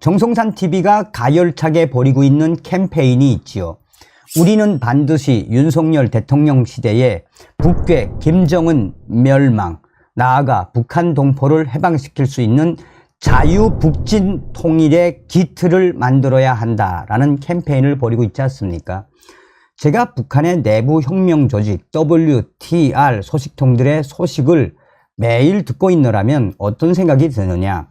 정성산 TV가 가열차게 벌이고 있는 캠페인이 있지요. 우리는 반드시 윤석열 대통령 시대에 북괴 김정은 멸망, 나아가 북한 동포를 해방시킬 수 있는 자유북진 통일의 기틀을 만들어야 한다라는 캠페인을 벌이고 있지 않습니까? 제가 북한의 내부 혁명 조직 WTR 소식통들의 소식을 매일 듣고 있노라면 어떤 생각이 드느냐?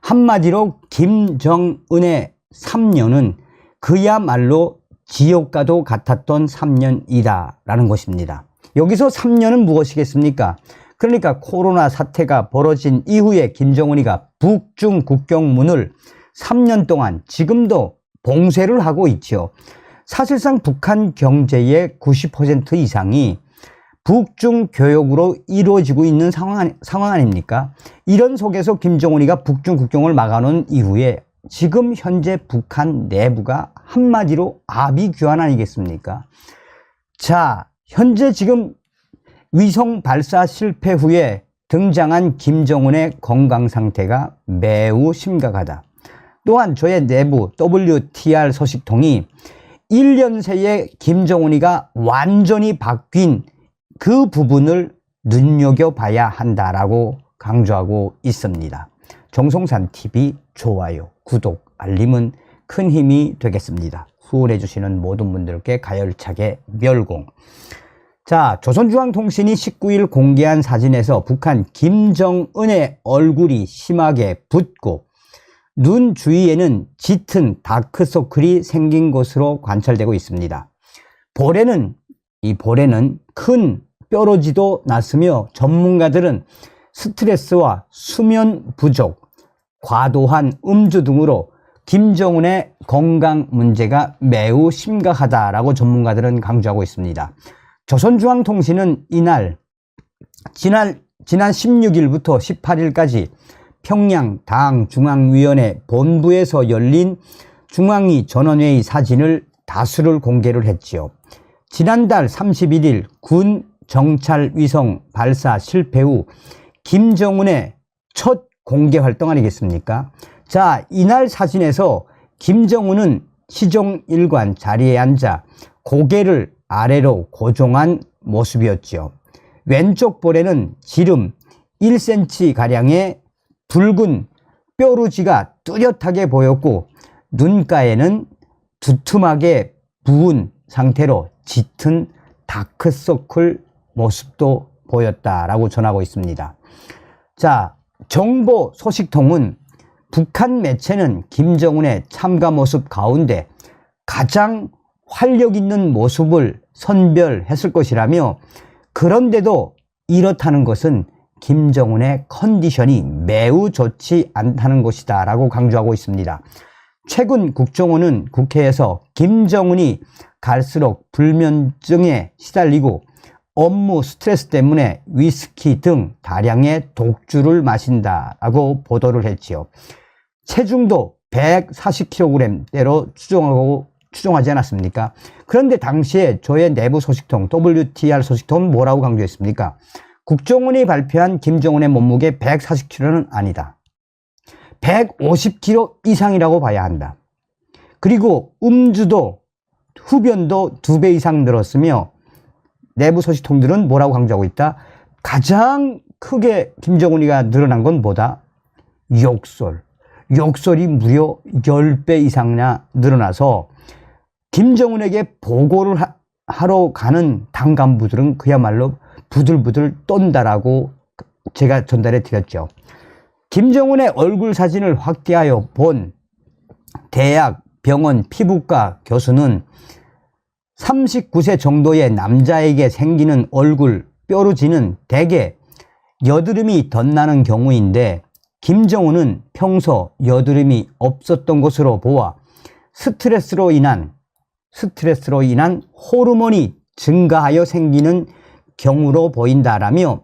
한마디로 김정은의 3년은 그야말로 지옥과도 같았던 3년이다 라는 것입니다. 여기서 3년은 무엇이겠습니까? 그러니까 코로나 사태가 벌어진 이후에 김정은이가 북중 국경문을 3년 동안 지금도 봉쇄를 하고 있죠. 사실상 북한 경제의 90% 이상이 북중 교역으로 이루어지고 있는 상황 아닙니까? 이런 속에서 김정은이가 북중 국경을 막아놓은 이후에 지금 현재 북한 내부가 한마디로 아비규환 아니겠습니까? 자, 현재 지금 위성 발사 실패 후에 등장한 김정은의 건강 상태가 매우 심각하다. 또한 저의 내부 WTR 소식통이 1년 새에 김정은이가 완전히 바뀐 그 부분을 눈여겨봐야 한다라고 강조하고 있습니다. 정성산 TV 좋아요, 구독, 알림은 큰 힘이 되겠습니다. 후원해 주시는 모든 분들께 가열차게 멸공. 자, 조선중앙통신이 19일 공개한 사진에서 북한 김정은의 얼굴이 심하게 붓고 눈 주위에는 짙은 다크서클이 생긴 것으로 관찰되고 있습니다. 이 볼에는 큰 뾰루지도 났으며 전문가들은 스트레스와 수면 부족, 과도한 음주 등으로 김정은의 건강 문제가 매우 심각하다라고 전문가들은 강조하고 있습니다. 조선중앙통신은 이날 지난 16일부터 18일까지 평양 당 중앙위원회 본부에서 열린 중앙위 전원회의 사진을 다수를 공개를 했지요. 지난달 31일 군 정찰 위성 발사 실패 후 김정은의 첫 공개 활동 아니겠습니까? 자, 이날 사진에서 김정은은 시종일관 자리에 앉아 고개를 아래로 고정한 모습이었죠. 왼쪽 볼에는 지름 1cm가량의 붉은 뾰루지가 뚜렷하게 보였고 눈가에는 두툼하게 부은 상태로 짙은 다크서클 모습도 보였다라고 전하고 있습니다. 자, 정보 소식통은 북한 매체는 김정은의 참가 모습 가운데 가장 활력 있는 모습을 선별했을 것이라며, 그런데도 이렇다는 것은 김정은의 컨디션이 매우 좋지 않다는 것이다 라고 강조하고 있습니다. 최근 국정원은 국회에서 김정은이 갈수록 불면증에 시달리고 업무 스트레스 때문에 위스키 등 다량의 독주를 마신다라고 보도를 했지요. 체중도 140kg대로 추정하지 않았습니까? 그런데 당시에 저의 내부 소식통 WTR 소식통은 뭐라고 강조했습니까? 국정원이 발표한 김정은의 몸무게 140kg는 아니다. 150kg 이상이라고 봐야 한다. 그리고 음주도 흡연도 2배 이상 늘었으며 내부 소식통들은 뭐라고 강조하고 있다? 가장 크게 김정은이가 늘어난 건 뭐다? 욕설이 무려 10배 이상이나 늘어나서 김정은에게 보고를 하러 가는 당 간부들은 그야말로 부들부들 떤다라고 제가 전달해 드렸죠. 김정은의 얼굴 사진을 확대하여 본 대학 병원 피부과 교수는 39세 정도의 남자에게 생기는 얼굴 뾰루지는 대개 여드름이 덧나는 경우인데 김정은은 평소 여드름이 없었던 것으로 보아 스트레스로 인한 호르몬이 증가하여 생기는 경우로 보인다라며,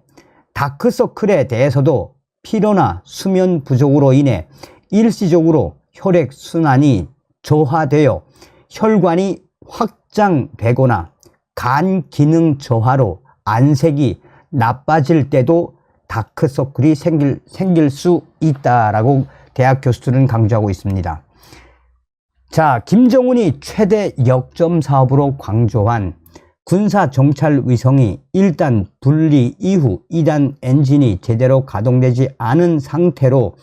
다크서클에 대해서도 피로나 수면 부족으로 인해 일시적으로 혈액순환이 저하되어 혈관이 확장되거나 간 기능 저하로 안색이 나빠질 때도 다크서클이 생길 수 있다라고 대학 교수들은 강조하고 있습니다. 자, 김정은이 최대 역점 사업으로 강조한 군사 정찰 위성이 1단 분리 이후 2단 엔진이 제대로 가동되지 않은 상태로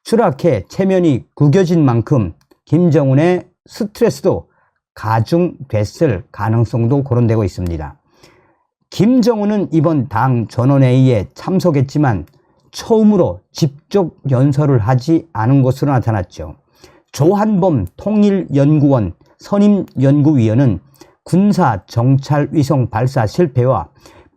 추락해 체면이 구겨진 만큼 김정은의 스트레스도 가중됐을 가능성도 거론되고 있습니다. 김정은은 이번 당 전원회의에 참석했지만 처음으로 직접 연설을 하지 않은 것으로 나타났죠. 조한범 통일연구원 선임연구위원은 군사 정찰 위성 발사 실패와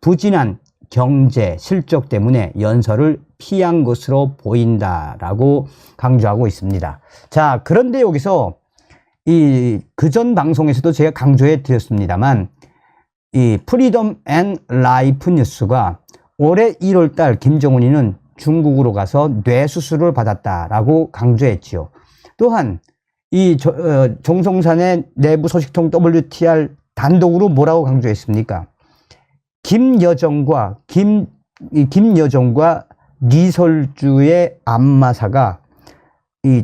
부진한 경제 실적 때문에 연설을 피한 것으로 보인다라고 강조하고 있습니다. 자, 그런데 여기서 그전 방송에서도 제가 강조해 드렸습니다만 이 프리덤 앤 라이프 뉴스가 올해 1월 달 김정은이는 중국으로 가서 뇌수술을 받았다라고 강조했지요. 또한 정성산의 내부 소식통 WTR 단독으로 뭐라고 강조했습니까? 김여정과 리설주의 안마사가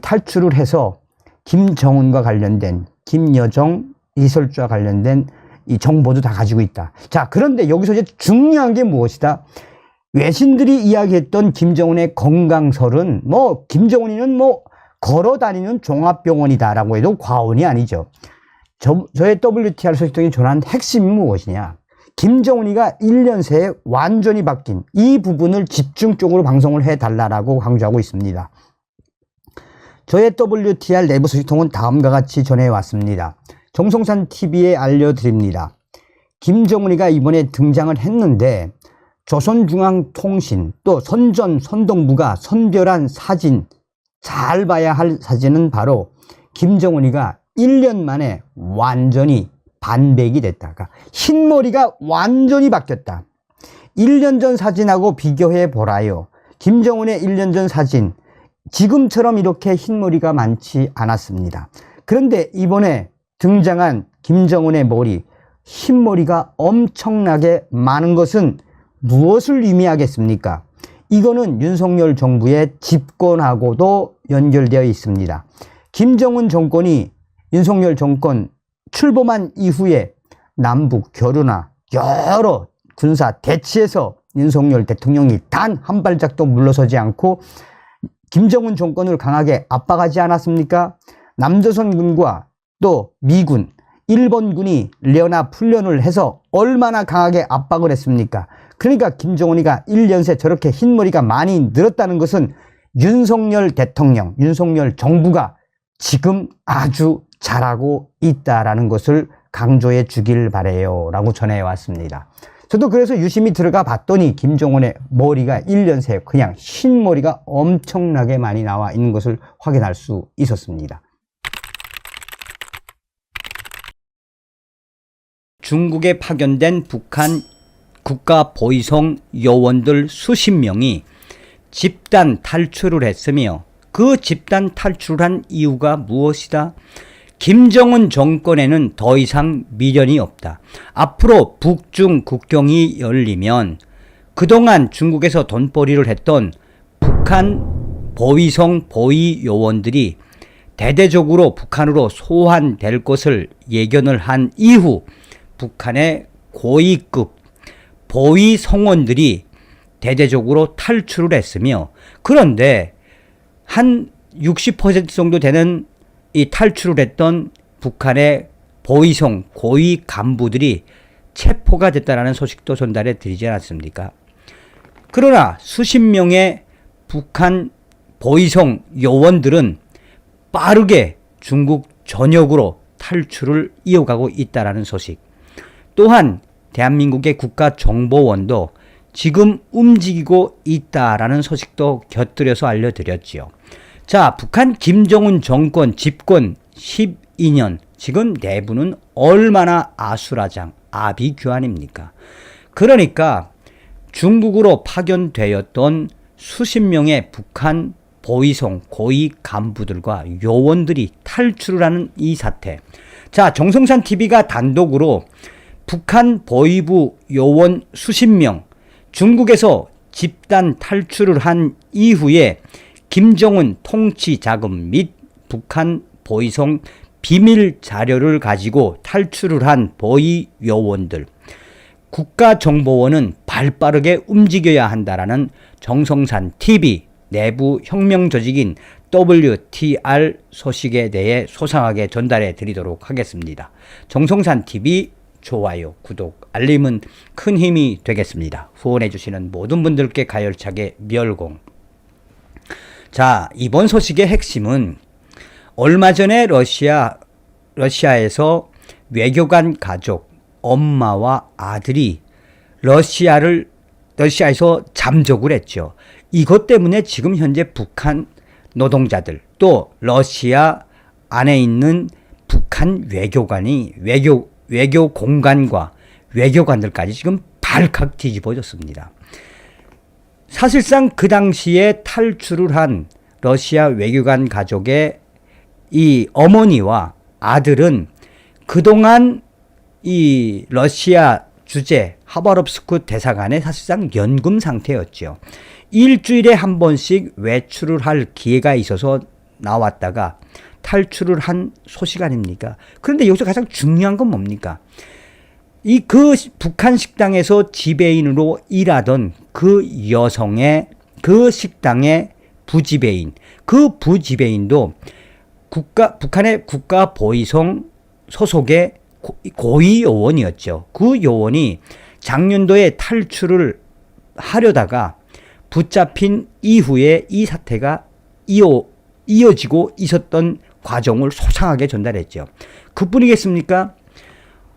탈출을 해서 김정은과 관련된 김여정, 리설주와 관련된 이 정보도 다 가지고 있다. 자, 그런데 여기서 이제 중요한 게 무엇이다? 외신들이 이야기했던 김정은의 건강설은 김정은이는 걸어 다니는 종합병원이다라고 해도 과언이 아니죠. 저의 WTR 소식통이 전한 핵심이 무엇이냐? 김정은이가 1년 새에 완전히 바뀐 이 부분을 집중적으로 방송을 해달라고 강조하고 있습니다. 저의 WTR 내부 소식통은 다음과 같이 전해왔습니다. 정성산 TV에 알려드립니다. 김정은이가 이번에 등장을 했는데 조선중앙통신 또 선동부가 선별한 사진, 잘 봐야 할 사진은 바로 김정은이가 1년 만에 완전히 반백이 됐다가 흰머리가 완전히 바뀌었다. 1년 전 사진하고 비교해 보라요. 김정은의 1년 전 사진, 지금처럼 이렇게 흰머리가 많지 않았습니다. 그런데 이번에 등장한 김정은의 머리, 흰머리가 엄청나게 많은 것은 무엇을 의미하겠습니까? 이거는 윤석열 정부의 집권하고도 연결되어 있습니다. 김정은 정권이 윤석열 정권 출범한 이후에 남북 교류나 여러 군사 대치에서 윤석열 대통령이 단 한 발짝도 물러서지 않고 김정은 정권을 강하게 압박하지 않았습니까? 남조선군과 또 미군, 일본군이 연합 훈련을 해서 얼마나 강하게 압박을 했습니까? 그러니까 김정은이가 1년 새 저렇게 흰머리가 많이 늘었다는 것은 윤석열 대통령, 윤석열 정부가 지금 아주 잘하고 있다라는 것을 강조해 주길 바래요 라고 전해왔습니다. 저도 그래서 유심히 들어가 봤더니 김정은의 머리가 1년 새 그냥 흰머리가 엄청나게 많이 나와 있는 것을 확인할 수 있었습니다. 중국에 파견된 북한 국가보위성 요원들 수십 명이 집단 탈출을 했으며 그 집단 탈출한 이유가 무엇이다? 김정은 정권에는 더 이상 미련이 없다. 앞으로 북중 국경이 열리면 그동안 중국에서 돈벌이를 했던 북한 보위성 보위 요원들이 대대적으로 북한으로 소환될 것을 예견을 한 이후 북한의 고위급 보위 성원들이 대대적으로 탈출을 했으며, 그런데 한 60% 정도 되는 이 탈출을 했던 북한의 보위성 고위 간부들이 체포가 됐다는 소식도 전달해 드리지 않았습니까? 그러나 수십 명의 북한 보위성 요원들은 빠르게 중국 전역으로 탈출을 이어가고 있다는 소식. 또한 대한민국의 국가정보원도 지금 움직이고 있다라는 소식도 곁들여서 알려드렸지요. 자, 북한 김정은 정권 집권 12년, 지금 내부는 얼마나 아수라장, 아비규환입니까? 그러니까 중국으로 파견되었던 수십 명의 북한 보위성 고위 간부들과 요원들이 탈출을 하는 이 사태. 자, 정성산 TV가 단독으로 북한 보위부 요원 수십 명, 중국에서 집단 탈출을 한 이후에 김정은 통치 자금 및 북한 보위성 비밀 자료를 가지고 탈출을 한 보위 요원들. 국가정보원은 발빠르게 움직여야 한다라는 정성산 TV 내부 혁명 조직인 WTR 소식에 대해 소상하게 전달해 드리도록 하겠습니다. 정성산 TV 좋아요, 구독, 알림은 큰 힘이 되겠습니다. 후원해 주시는 모든 분들께 가열차게 멸공. 자, 이번 소식의 핵심은 얼마 전에 러시아에서 외교관 가족, 엄마와 아들이 러시아에서 잠적을 했죠. 이것 때문에 지금 현재 북한 노동자들, 또 러시아 안에 있는 북한 외교 공간과 외교관들까지 지금 발칵 뒤집어졌습니다. 사실상 그 당시에 탈출을 한 러시아 외교관 가족의 이 어머니와 아들은 그동안 이 러시아 주재 하바롭스크 대사관에 사실상 연금 상태였죠. 일주일에 한 번씩 외출을 할 기회가 있어서 나왔다가 탈출을 한 소식 아닙니까? 그런데 여기서 가장 중요한 건 뭡니까? 그 북한 식당에서 지배인으로 일하던 그 여성의 그 식당의 부지배인, 그 부지배인도 북한의 국가보위성 소속의 고위 요원이었죠. 그 요원이 작년도에 탈출을 하려다가 붙잡힌 이후에 이 사태가 이어지고 있었던 과정을 소상하게 전달했죠. 그뿐이겠습니까?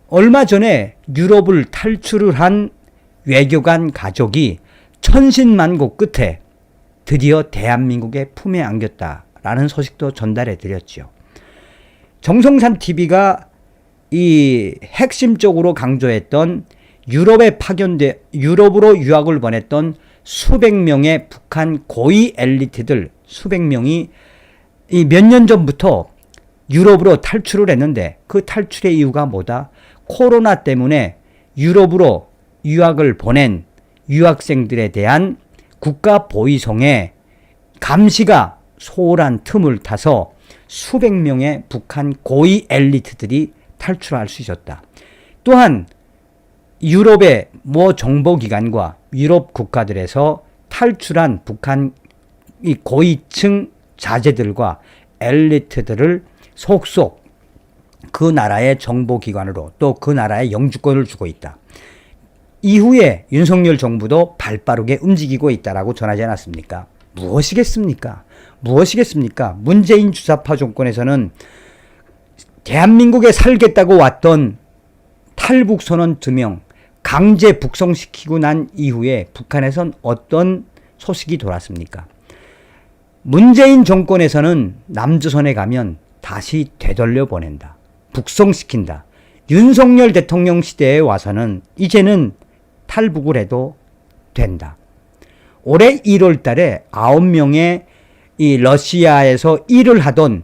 얼마 전에 유럽을 탈출을 한 외교관 가족이 천신만고 끝에 드디어 대한민국의 품에 안겼다라는 소식도 전달해 드렸죠. 정성산 TV가 이 핵심적으로 강조했던 유럽으로 유학을 보냈던 수백 명의 북한 고위 엘리트들 수백 명이 몇 년 전부터 유럽으로 탈출을 했는데 그 탈출의 이유가 뭐다? 코로나 때문에 유럽으로 유학을 보낸 유학생들에 대한 국가보위성의 감시가 소홀한 틈을 타서 수백 명의 북한 고위 엘리트들이 탈출할 수 있었다. 또한 유럽의 모 정보기관과 유럽 국가들에서 탈출한 북한 이 고위층 자제들과 엘리트들을 속속 그 나라의 정보기관으로 또 그 나라의 영주권을 주고 있다. 이후에 윤석열 정부도 발빠르게 움직이고 있다라고 전하지 않았습니까? 무엇이겠습니까? 문재인 주사파 정권에서는 대한민국에 살겠다고 왔던 탈북선원 2명 강제 북송시키고 난 이후에 북한에선 어떤 소식이 돌았습니까? 문재인 정권에서는 남조선에 가면 다시 되돌려 보낸다. 북송시킨다. 윤석열 대통령 시대에 와서는 이제는 탈북을 해도 된다. 올해 1월 달에 9명의 이 러시아에서 일을 하던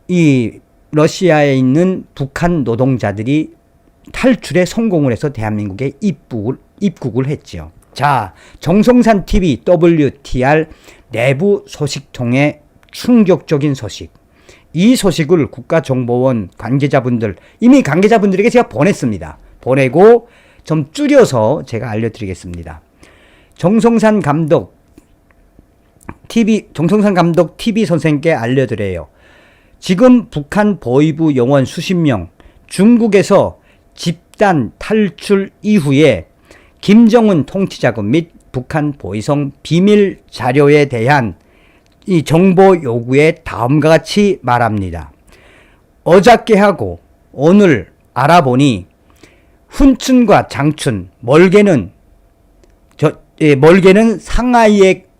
이 러시아에 있는 북한 노동자들이 탈출에 성공을 해서 대한민국에 입국을 했죠. 자, 정성산 TV WTR 내부 소식통의 충격적인 소식. 이 소식을 국가정보원 관계자분들, 이미 관계자분들에게 제가 보냈습니다. 보내고 좀 줄여서 제가 알려드리겠습니다. 정성산 감독 TV 선생님께 알려드려요. 지금 북한 보위부 요원 수십 명, 중국에서 집단 탈출 이후에 김정은 통치자금 및 북한 보위성 비밀 자료에 대한 이 정보 요구에 다음과 같이 말합니다. 어저께 하고 오늘 알아보니 훈춘과 장춘, 멀게는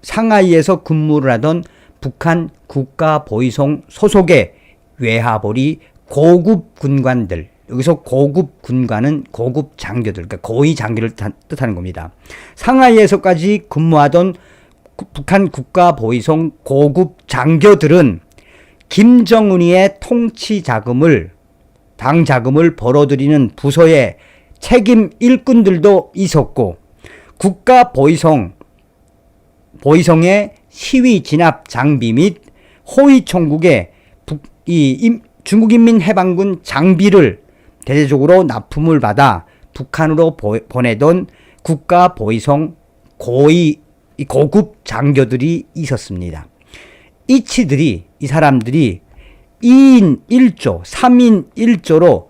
상하이에서 근무를 하던 북한 국가보위성 소속의 외화벌이 고급 군관들, 여기서 고급 군관은 고급 장교들, 그러니까 고위 장교를 뜻하는 겁니다. 상하이에서까지 근무하던 북한 국가보위성 고급 장교들은 김정은이의 통치 자금을, 당 자금을 벌어들이는 부서의 책임 일꾼들도 있었고, 보위성의 시위 진압 장비 및 호위 총국의 중국인민해방군 장비를 대대적으로 납품을 받아 북한으로 보내던 국가보위성 고급 장교들이 있었습니다. 이 사람들이 2인 1조, 3인 1조로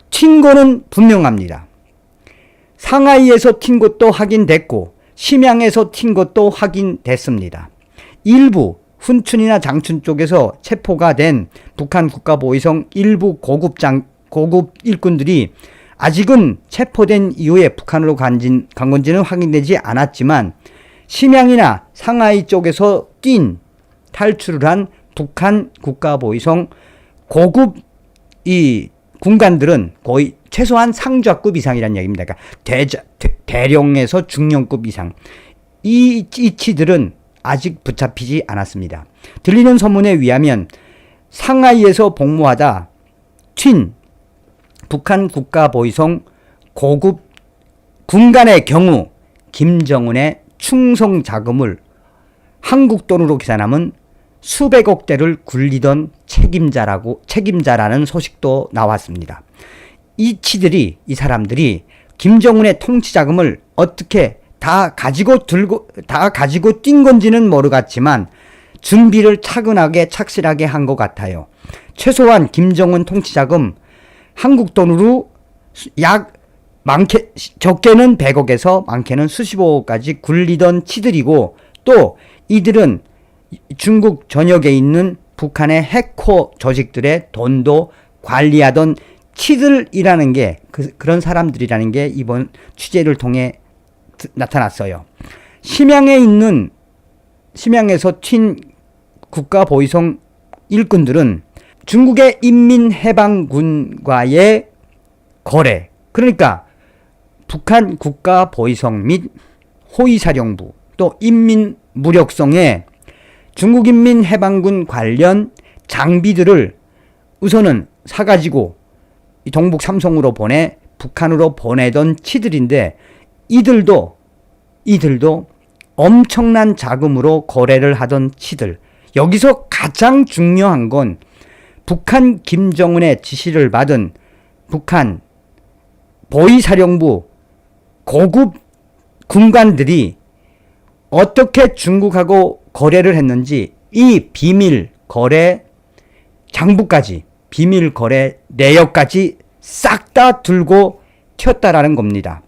튄 거는 분명합니다. 상하이에서 튄 것도 확인됐고 심양에서 튄 것도 확인됐습니다. 일부 훈춘이나 장춘 쪽에서 체포가 된 북한 국가보위성 일부 고급 일꾼들이 아직은 체포된 이후에 북한으로 간 건지는 확인되지 않았지만 심양이나 상하이 쪽에서 탈출을 한 북한 국가보위성 고급 이 군관들은 거의 최소한 상좌급 이상이라는 얘기입니다. 그러니까 대령에서 중령급 이상. 이 치들은 아직 붙잡히지 않았습니다. 들리는 소문에 의하면 상하이에서 복무하다 튄 북한 국가보위성 고급 군관의 경우 김정은의 충성 자금을 한국 돈으로 계산하면 수백억대를 굴리던 책임자라는 소식도 나왔습니다. 이 사람들이 김정은의 통치 자금을 어떻게 다 가지고 뛴 건지는 모르겠지만 준비를 차근하게 착실하게 한 것 같아요. 최소한 김정은 통치 자금 한국 돈으로 적게는 100억에서 많게는 수십억까지 굴리던 치들이고, 또 이들은 중국 전역에 있는 북한의 해커 조직들의 돈도 관리하던 치들이라는 게 그런 사람들이라는 게 이번 취재를 통해 나타났어요. 심양에서 튄 국가보위성 일꾼들은 중국의 인민해방군과의 거래, 그러니까 북한 국가보위성 및 호위사령부 또 인민무력성의 중국인민해방군 관련 장비들을 우선은 사가지고 동북 삼성으로 보내 북한으로 보내던 치들인데, 이들도 엄청난 자금으로 거래를 하던 치들. 여기서 가장 중요한 건 북한 김정은의 지시를 받은 북한 보위사령부 고급 군관들이 어떻게 중국하고 거래를 했는지 이 비밀 거래 장부까지, 비밀 거래 내역까지 싹 다 들고 튀었다라는 겁니다.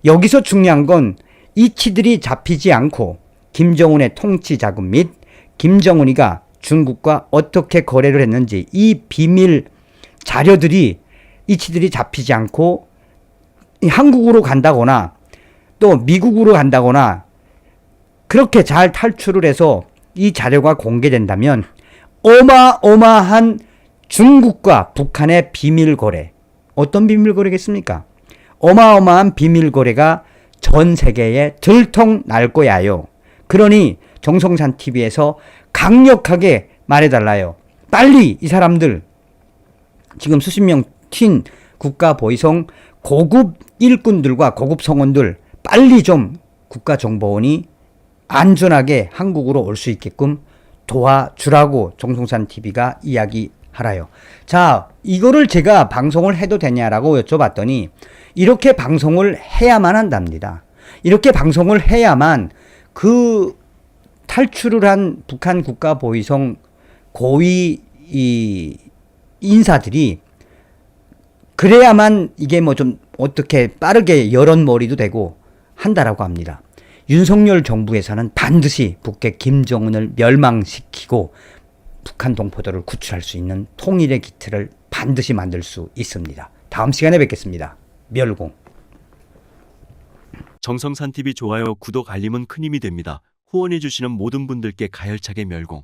여기서 중요한 건 이 치들이 잡히지 않고 김정은의 통치 자금 및 김정은이가 중국과 어떻게 거래를 했는지 이 비밀 자료들이 이 치들이 잡히지 않고 한국으로 간다거나 또 미국으로 간다거나 그렇게 잘 탈출을 해서 이 자료가 공개된다면 어마어마한 중국과 북한의 비밀 거래, 어떤 비밀 거래겠습니까? 어마어마한 비밀 거래가 전 세계에 들통 날 거야요. 그러니 정성산 TV에서 강력하게 말해달라요. 빨리 이 사람들 지금 수십 명 튄 국가보위성 고급 일꾼들과 고급 성원들 빨리 좀 국가정보원이 안전하게 한국으로 올 수 있게끔 도와주라고 정성산 TV가 이야기하라요. 자, 이거를 제가 방송을 해도 되냐라고 여쭤봤더니 이렇게 방송을 해야만 한답니다. 이렇게 방송을 해야만 그 탈출을 한 북한 국가보위성 고위 인사들이 그래야만 이게 뭐 좀 어떻게 빠르게 여론몰이도 되고 한다라고 합니다. 윤석열 정부에서는 반드시 북계 김정은을 멸망시키고 북한 동포들을 구출할 수 있는 통일의 기틀을 반드시 만들 수 있습니다. 다음 시간에 뵙겠습니다. 멸공. 정성산 TV 좋아요, 구독, 알림은 큰 힘이 됩니다. 후원해주시는 모든 분들께 가열차게 멸공.